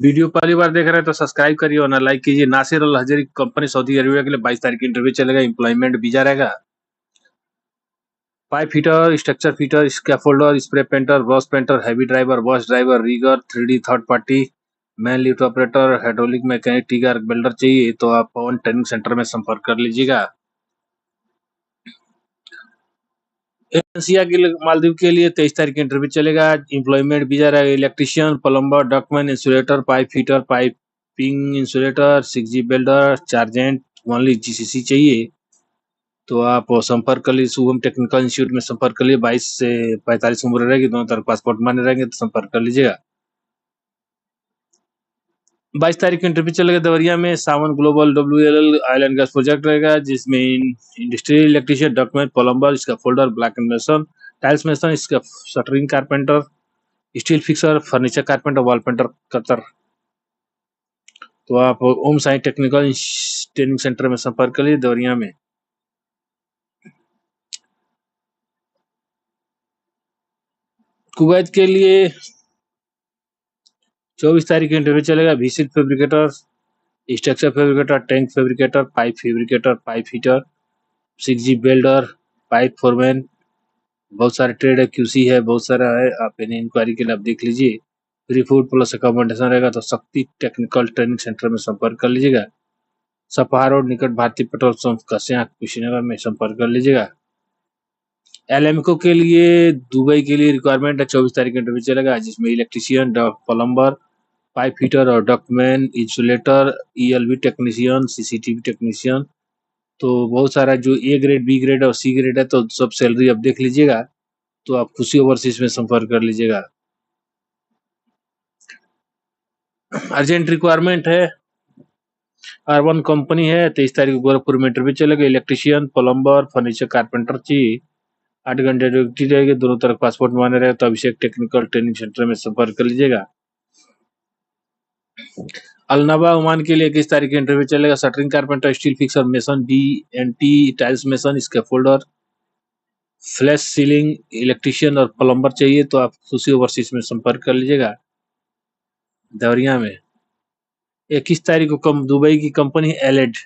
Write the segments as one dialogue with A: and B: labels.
A: Video पहली बार देख रहे हैं तो सब्सक्राइब करिए और ना लाइक कीजिए। नासिर अल हजरी कंपनी सऊदी अरेबिया के लिए 22 तारीख की इंटरव्यू चलेगा। एम्प्लॉयमेंट वीजा रहेगा। Pipe fitter, structure fitter, scaffolder, spray painter, brush painter, heavy driver, bus driver, rigger, 3D third party, man lift operator, hydraulic mechanic, टीगर बिल्डर चाहिए तो आप पवन ट्रेनिंग सेंटर में संपर्क कर लीजिएगा। एशिया के मालदीव के लिए 23 तारीख की इंटरव्यू चलेगा। एम्प्लॉयमेंट वीजा रहेगा। Electrician, plumber, document, insulator, pipe fitter, piping insulator, 6G builder, चार्जेंट, ओनली GCC चाहिए तो आप संपर्क कर लीजिए। शुभम टेक्निकल इंस्टीट्यूट में संपर्क कर लीजिए। 22 से 45 उम्र रहेगी। दोनों तरफ पासपोर्ट मान्य रहेंगे तो संपर्क कर लीजिएगा। 22 तारीख को इंटरव्यू चलेगा देवरिया में। Sawan global WLL oil and gas project रहेगा जिसमें इंडस्ट्रियल इलेक्ट्रिशियन, डॉक्यूमेंट, प्लम्बर, इसका फोल्डर, ब्लैक एंड मेसन, टाइल्स मेसन, इसका shuttering carpenter, steel fixer, furniture carpenter, wall painter Qatar. तो आप Om Sai technical training centre में संपर्क कर लीजिए देवरिया में। कुवैत के लिए 24 तारीख की इंटरव्यू चलेगा। VC fabricator, structure fabricator, tank fabricator, pipe fabricator, pipe heater, 6G welder, pipe foreman, बहुत सारे ट्रेड है, QC है, बहुत सारा है। आप इन्हें इंक्वायरी के लिए आप देख लीजिए। फ्री फूड प्लस अकोमोडेशन रहेगा तो शक्ति टेक्निकल ट्रेनिंग सेंटर में संपर्क कर लीजिएगा। सपहा रोड निकट भारतीय पेट्रोल पंप कस्या कुशीनगर में संपर्क कर लीजिएगा। एलएमको के लिए दुबई के लिए रिक्वायरमेंट है। 24 तारीख का इंटरव्यू चलेगा जिसमें इलेक्ट्रिशियन, प्लम्बर, पाइप फिटर और document, insulator, ELV technician, CCTV technician, तो बहुत सारा जो A ग्रेड, B ग्रेड और C ग्रेड है तो सब सैलरी आप देख लीजिएगा। तो आप खुशी ओवरसीज में संपर्क कर लीजिएगा। अर्जेंट रिक्वायरमेंट है। R1 कंपनी है। 23 तारीख को गोरखपुर में इंटरव्यू चलेगा। इलेक्ट्रिशियन, प्लम्बर, फर्नीचर कारपेंटर चाहिए। 8 घंटे ड्यूटी रहेगी। दोनों तरफ पासपोर्ट माने रहेगा तो अभिषेक टेक्निकल ट्रेनिंग सेंटर में संपर्क कर लीजिएगा। अलनाबा ओमान के लिए 21 तारीख की इंटरव्यू चलेगा। Shuttering carpenter, steel fixer, mason, DNT, tiles mason, scaffolder, flash ceiling, electrician और प्लम्बर चाहिए तो आप खुशी ओवरसीज में संपर्क कर लीजिएगा देवरिया में। 21 तारीख को दुबई की कंपनी एलेड,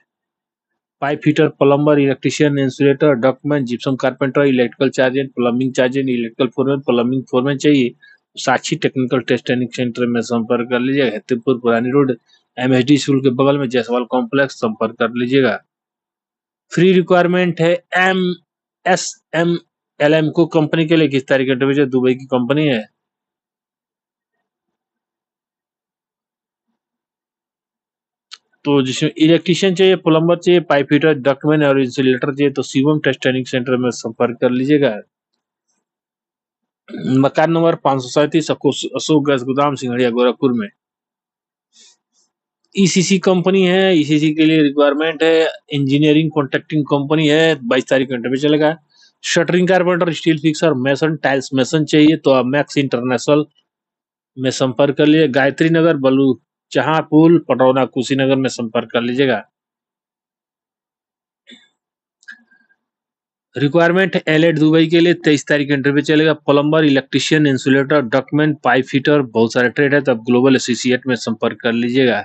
A: pipe fitter, plumber, electrician, insulator, document, gypsum carpenter, electrical चार्जेंट, प्लम्बिंग चार्जेंट, इलेक्ट्रिकल फोरमैन, प्लम्बिंग फोरमैन चाहिए। Sakshi technical test training centre में संपर्क कर लीजिएगा। हेतिमपुर पुरानी रोड MSD स्कूल के बगल में जायसवाल कॉम्प्लेक्स संपर्क कर लीजिएगा। फ्री रिक्वायरमेंट है। MSM को कंपनी के लिए 21 तारीख का इंटरव्यू, दुबई की कंपनी है। तो जिसमें इलेक्ट्रिशियन चाहिए, प्लम्बर चाहिए, पाइप फिटर, डॉक्यूमेंट और इंसुलेटर चाहिए तो शिवम टेस्ट ट्रेनिंग सेंटर में संपर्क कर लीजिएगा। मकान नंबर 537 अशोक गैस गोदाम सिंघड़िया गोरखपुर में। ECC कंपनी है। ECC के लिए रिक्वायरमेंट है। इंजीनियरिंग कॉन्ट्रैक्टिंग कंपनी है। 22 तारीख को इंटरव्यू चलेगा। Shuttering carpenter, steel fixer, mason, tiles mason चाहिए तो आप मैक्स इंटरनेशनल में संपर्क कर लीजिए। गायत्री नगर, बलू जहां पुल, पटौना, कुशीनगर में संपर्क कर लीजिएगा। रिक्वायरमेंट एलेट दुबई के लिए 23 तारीख का इंटरव्यू चलेगा। Plumber, electrician, insulator, document, pipe fitter, बहुत सारे ट्रेड है तो आप ग्लोबल एसोसिएट में संपर्क कर लीजिएगा।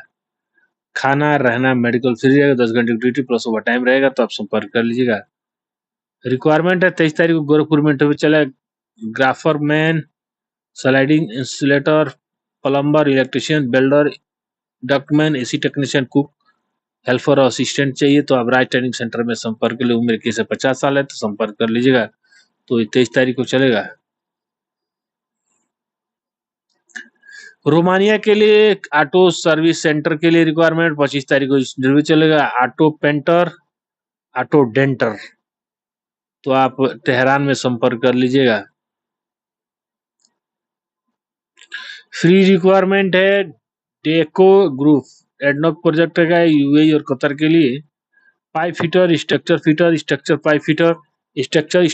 A: खाना, रहना, मेडिकल फ्री रहेगा। 10 घंटे ड्यूटी प्लस ओवर टाइम रहेगा तो आप संपर्क कर लीजिएगा। रिक्वायरमेंट है 23 तारीख को गोरखपुर में इंटरव्यू चलेगा। Grapher man, sliding insulator, plumber, electrician, builder, document, AC technician, cook, helper और असिस्टेंट चाहिए तो आप राज ट्रेनिंग सेंटर में संपर्क के लिए। उम्र 21 से 50 साल है तो संपर्क कर लीजिएगा। तो 23 तारीख को चलेगा। रोमानिया के लिए ऑटो सर्विस सेंटर के लिए रिक्वायरमेंट 25 तारीख को इंटरव्यू चलेगा। ऑटो पेंटर, ऑटो डेंटर, तो आप तेहरान में संपर्क कर लीजिएगा। फ्री रिक्वायरमेंट है। डेको ग्रुप एडनॉक प्रोजेक्ट का UAE और कतर के लिए। Pipe fitter, structure pipe fitter, structure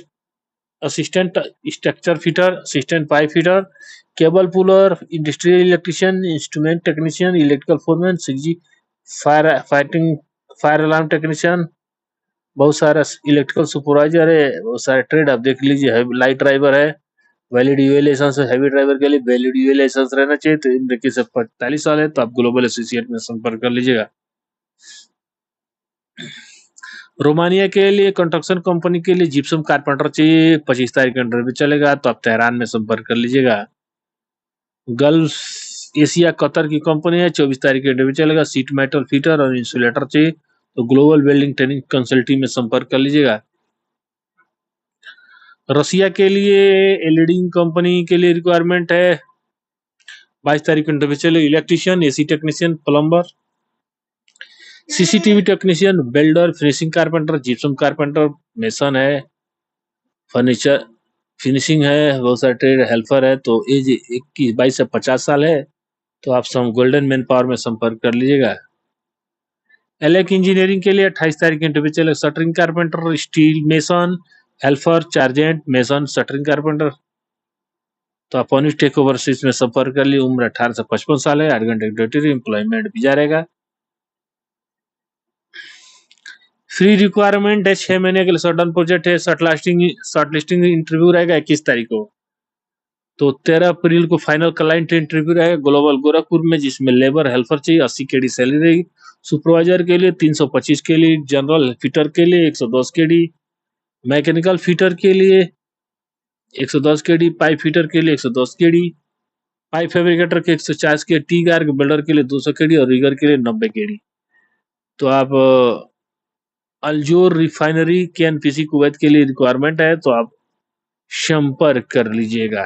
A: assistant, structure fitter, assistant pipe fitter, cable puller, industrial electrician, instrument technician, electrical foreman, 6G fire alarm technician, बहुत सारा electrical supervisor है। बहुत सारे trade आप देख लीजिए। लाइट ड्राइवर है, valid UAE licence heavy driver के लिए वैलिड यूए लाइसेंस रहना चाहिए, तो इन देखिए से 45 साल है तो आप ग्लोबल एसोसिएट में संपर्क कर लीजिएगा। रोमानिया के लिए कंस्ट्रक्शन कंपनी के लिए जिप्सम कारपेंटर चाहिए, 25 तारीख के अंडर भी चलेगा, तो आप तेहरान में संपर्क कर लीजिएगा। गल्फ एशिया कतर की कंपनी है, 24 तारीख के अंडर भी चलेगा, सीट मेटल फिटर और इंसुलेटर चाहिए, तो ग्लोबल वेल्डिंग ट्रेनिंग कंसल्टिंग में संपर्क कर लीजिएगा। रसिया के लिए एलईडी कंपनी के लिए रिक्वायरमेंट है, 22 तारीख को इंटरव्यू चले, electrician, AC technician, plumber, CCTV technician, builder, finishing carpenter, gypsum carpenter, mason है, फर्नीचर फिनिशिंग है, बहुत सारे ट्रेड हेल्पर है, तो एज 22 से 50 साल है, तो आप गोल्डन मैन पावर में संपर्क कर लीजिएगा। एलेक इंजीनियरिंग के लिए 28 तारीख के इंटरव्यू चले, shuttering carpenter, steel mason, helper, चार्जेंट, मेसन, शटरिंग कारपेंटर, तो आप ऑनिस टेक ओवरसीज में संपर्क कर लिए। उम्र 18 से 55 साल है, 8 घंटे ड्यूटी, एम्प्लॉयमेंट वीजा रहेगा। फ्री रिक्वायरमेंट है, 6 महीने के लिए सडन प्रोजेक्ट है, शॉर्टलिस्टिंग इंटरव्यू रहेगा 21 तारीख को, तो 13 अप्रैल को फाइनल क्लाइंट इंटरव्यू रहेगा ग्लोबल गोरखपुर में, जिसमें लेबर हेल्पर चाहिए, 80 केडी सैलरी रहेगी, सुपरवाइजर के लिए 325 के लिए, जनरल फिटर के लिए 110 केडी, मैकेनिकल फिटर के लिए 110 केडी, पाइप फिटर के लिए 110 केडी, पाइप फैब्रिकेटर के 140 के, टी गार्ग बिल्डर के लिए 200 केडी और रिगर के लिए 90 केडी। तो आप अल्जोर रिफाइनरी के एनपीसी कुवैत के लिए रिक्वायरमेंट है, तो आप संपर्क कर लीजिएगा।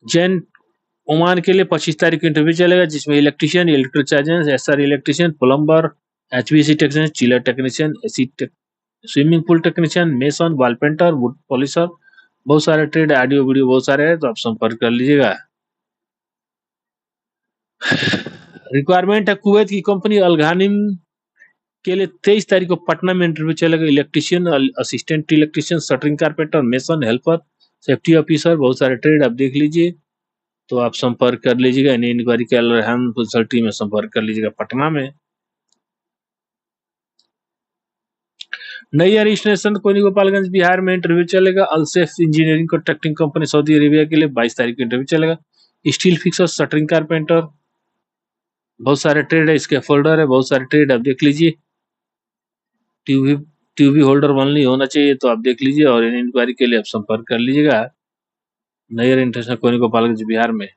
A: जैन ओमान के लिए 25 तारीख को इंटरव्यू चलेगा, जिसमें electrician, electric charger, SR electrician, plumber, HVC technician, chiller technician, AC swimming pool technician, mason, wall painter, would polisher, बहुत सारे ट्रेड, ऑडियो वीडियो बहुत सारे हैं, तो आप संपर्क कर लीजिएगा। रिक्वायरमेंट है कुवैत की कंपनी अलघानिम के लिए 23 तारीख को पटना में इंटरव्यू चलेगा, electrician, assistant electrician, shuttering carpenter, mason, helper, safety officer, बहुत सारे ट्रेड आप देख लीजिए, तो आप संपर्क कर लीजिएगा। एनी इंक्वायरी के अलरहम कंसल्टी में संपर्क कर लीजिएगा पटना में। नई रजिस्ट्रेशन कोनी गोपालगंज बिहार में इंटरव्यू चलेगा, अल्सेफ engineering contracting company Saudi Arabia के लिए 22 तारीख को इंटरव्यू चलेगा, स्टील फिक्सर, शटरिंग कारपेंटर, बहुत सारे ट्रेड है, इसके फोल्डर है, बहुत सारे ट्रेड आप देख लीजिए। टीवी होल्डर ओनली होना चाहिए, तो आप देख लीजिए, और इन इंक्वायरी के लिए आप संपर्क कर लीजिएगा। नयर इंटरनेशनल कोनी गोपालगंज बिहार में।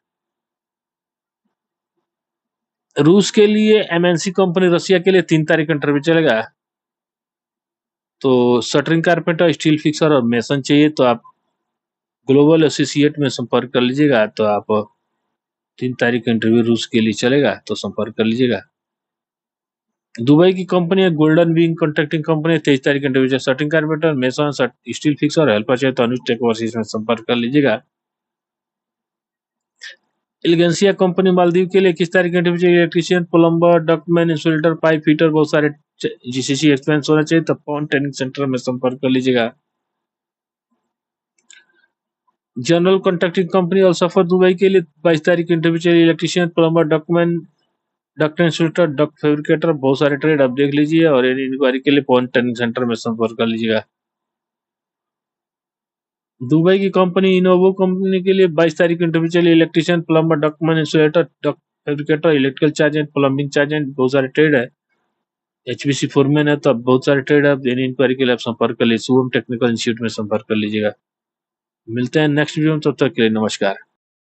A: रूस के लिए एमएनसी कंपनी रसिया के लिए 3 तारीख इंटरव्यू चलेगा, तो शटरिंग कारपेंटर, स्टील फिक्सर और मेसन चाहिए, तो आप ग्लोबल एसोसिएट में संपर्क कर लीजिएगा, तो आप 3 तारीख का इंटरव्यू रूस के लिए चलेगा, तो संपर्क कर लीजिएगा। दुबई की कंपनी है गोल्डन विंग कॉन्ट्रैक्टिंग कंपनी, 23 तारीख का interview, shuttering carpenter, mason, steel fixer और हेल्पर चाहिए, तो अनुज टेक ओवरसीज में संपर्क कर लीजिएगा। एलिगेंसिया कंपनी मालदीव के लिए 21 तारीख के इंटरव्यू चाहिए, electrician, plumber, ductman, insulator, pipe fitter, बहुत सारे जीसीसी एक्सपीरियंस होना चाहिए, तब पॉन ट्रेनिंग सेंटर में संपर्क कर लीजिएगा। जनरल कॉन्ट्रैक्टिंग कंपनी और सफर दुबई के लिए 22 तारीख के इंटरव्यू चाहिए, electrician, plumber, ductman, duct insulator, duct fabricator, बहुत सारे ट्रेड आप देख लीजिए, और इंक्वायरी के लिए पॉन ट्रेनिंग सेंटर में संपर्क कर लीजिएगा। दुबई की कंपनी इनोवो कंपनी के लिए 22 तारीख को इंटरव्यू चलिए, electrician, plumber, ductman, insulator, duct fabricator, electrical चार्जेंट, प्लम्बिंग चार्जेंट, बहुत सारे ट्रेड है, एचबीसी फोरमैन है, तो अब बहुत सारे ट्रेड है, इंक्वायरी के लिए आप संपर्क कर लीजिए, शुभम टेक्निकल इंस्टीट्यूट में संपर्क कर लीजिएगा। मिलते हैं नेक्स्ट वीडियो में, तब तक के लिए नमस्कार।